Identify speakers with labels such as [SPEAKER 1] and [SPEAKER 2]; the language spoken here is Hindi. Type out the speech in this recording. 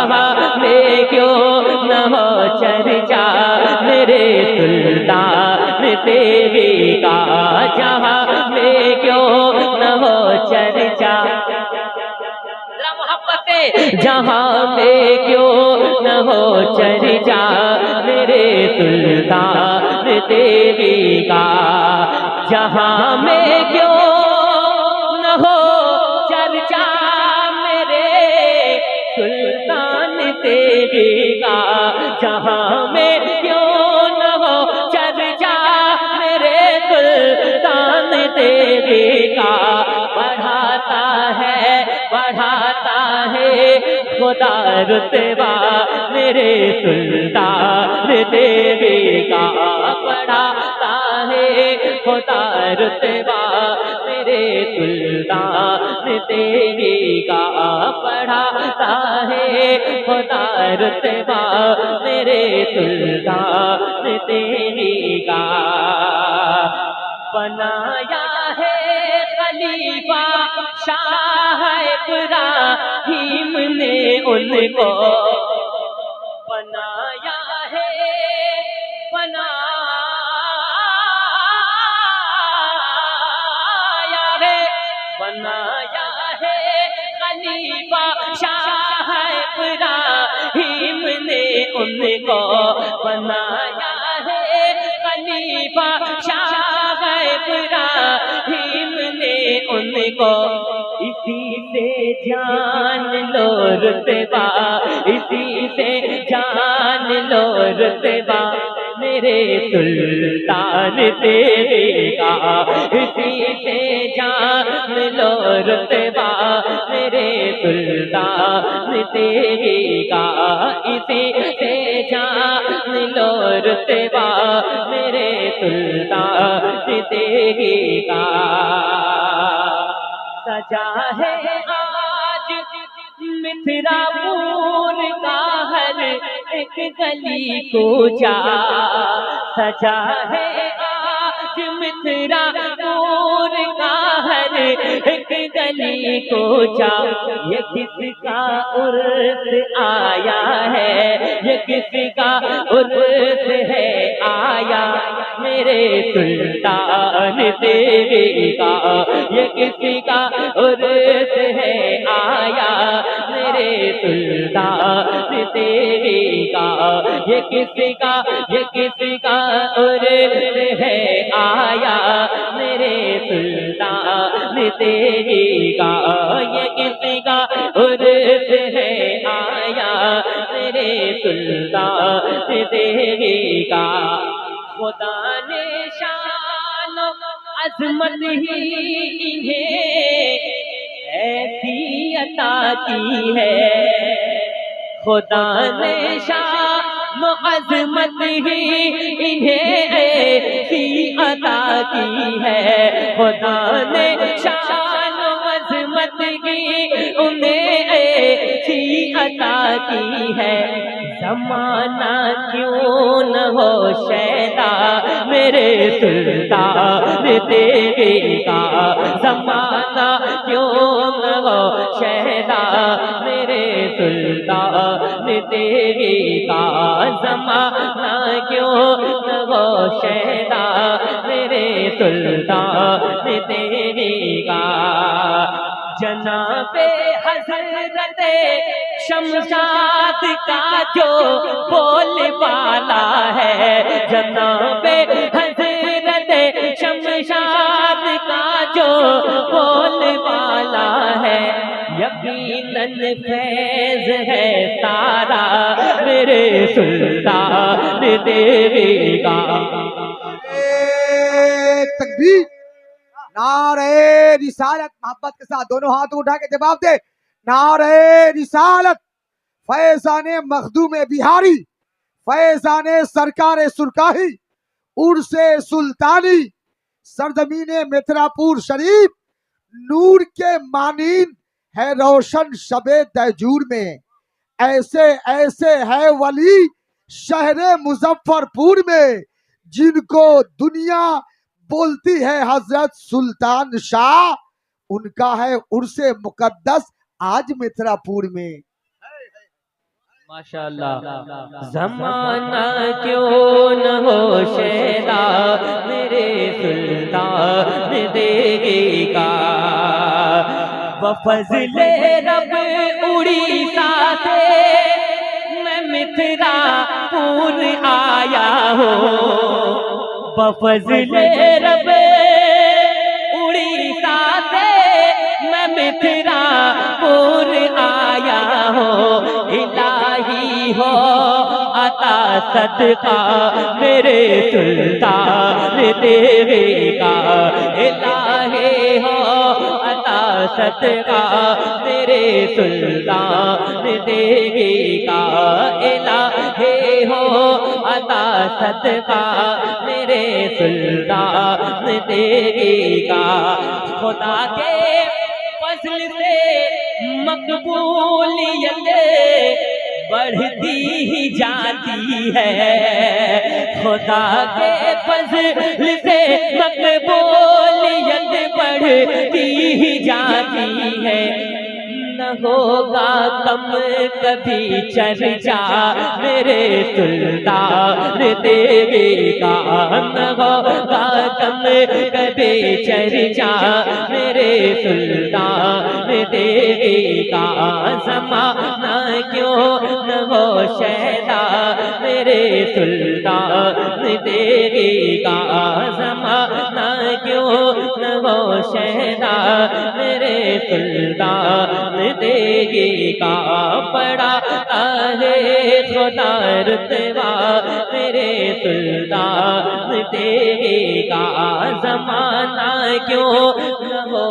[SPEAKER 1] जहाँ में क्यों न हो चर्चा मेरे सुल्तान तेरी का, जहाँ में क्यों न हो चर्चा जहाँ में क्यों न हो चर्चा मेरे सुल्तान तेरी का, जहाँ में क्यों न हो चर्चा मेरे सुल्तान तेरी का, जहाँ में क्यों न हो चर्चा मेरे सुल्तान तेरी का। बढ़ाता है खुदा रुतबा मेरे सुल्तान तेरी का, बढ़ाता है खुदा रुतबा मेरे सुल्तान तेरी का, बढ़ाता है खुदा रुतबा मेरे सुल्तान तेरी का। बनाया है खलीफा शाह इब्राहीम ने उनको, बनाया है खलीफा शाह इब्राहीम ने उनको, बनाया है खलीफा शाह इब्राहीम ने उनको। इसी से जान लो रुतबा, इसी से जान लो रुतबा मेरे सुल्तान तेरे का, इसी से जान लो रुतबा मेरे सुल्तान तेरे का, इसी से जान लो रुतबा मेरे सुल्तान तेरे का। सजा है आज मिथिलापुर का हर एक गली कूचा, सजा है आज मिथिलापुर का हर एक गली कूचा। ये किसका उर्स आया है, ये किसका उर्स है आया मेरे सुल्तान तेरे का, ये किसका उर्स है आया मेरे सुल्तान तेरे का, ये किसका उर्स है आया मेरे सुल्तान तेरे का, ये किसका उर्स है आया मेरे सुल्तान तेरे का। खुदा ने शान अज़मत ही इन्हें ऐसी अता की है, खुदा ने शान अज़मत ही इन्हें ऐसी अता की है, खुदा ने शान अज़मत की उन्हें ऐसी अता की है। ज़माना क्यों न हो शैदा मेरे सुल्तान तेरे का, ज़माना क्यों न हो शैदा मेरे सुल्तान तेरे का, ज़माना क्यों न हो शैदा मेरे सुल्तान तेरे का। जनाबे हज़रत शमशाद का जो बोलबाला है, जनाबे हज़रत शमशाद का जो बोलबाला है, यकीनन फैज़ है सारा मेरे सुल्तान तेरे का।
[SPEAKER 2] तकबीर, नारे रिसालत। मोहब्बत के साथ दोनों हाथ उठा के जवाब दे, नारे रिसालत। फैज़ाने मखदूम बिहारी, फैज़ाने सरकार सुरकाही, उर्से सुल्तानी, सरजमीने मिथिलापुर शरीफ, नूर के मानीन है रोशन शबे तैजूर में। ऐसे ऐसे है वली शहरे मुजफ्फरपुर में, जिनको दुनिया बोलती है हजरत सुल्तान शाह, उनका है उर्से मुकद्दस आज मिथिलापुर में।
[SPEAKER 1] माशाअल्लाह। ज़माना क्यों न हो शैदा मेरे सुल्तान देगा, बफज़ले रब उड़ीसा से मैं मिथिलापुर आया हूँ, बफज़ले रब उड़ीसा से मैं मिथिलापुर आया हूँ। इलाही हो अता सदका मेरे सुल्तान देगा, इलाही हो अता सदका मेरे सुल्तान देगा, इलाही हो अता सदका मेरे सुल्तान देगा। खुदा के फज़ल से मकबूलियत बढ़ती ही जाती है, खुदा के फज़ल से मकबूलियत बढ़ती ही जाती है। न होगा कम कभी चर्चा मेरे सुल्तान देगा, न होगा कम कभी चर्चा मेरे सुल्तान देगा। ज़माना क्यों न हो शैदा मेरे सुल्तान देगा, ज़माना क्यों न हो शैदा मेरे सुल्तान देगा। बड़ा है खुदा रुतबा मेरे सुल्तान देगा, ज़माना क्यों न हो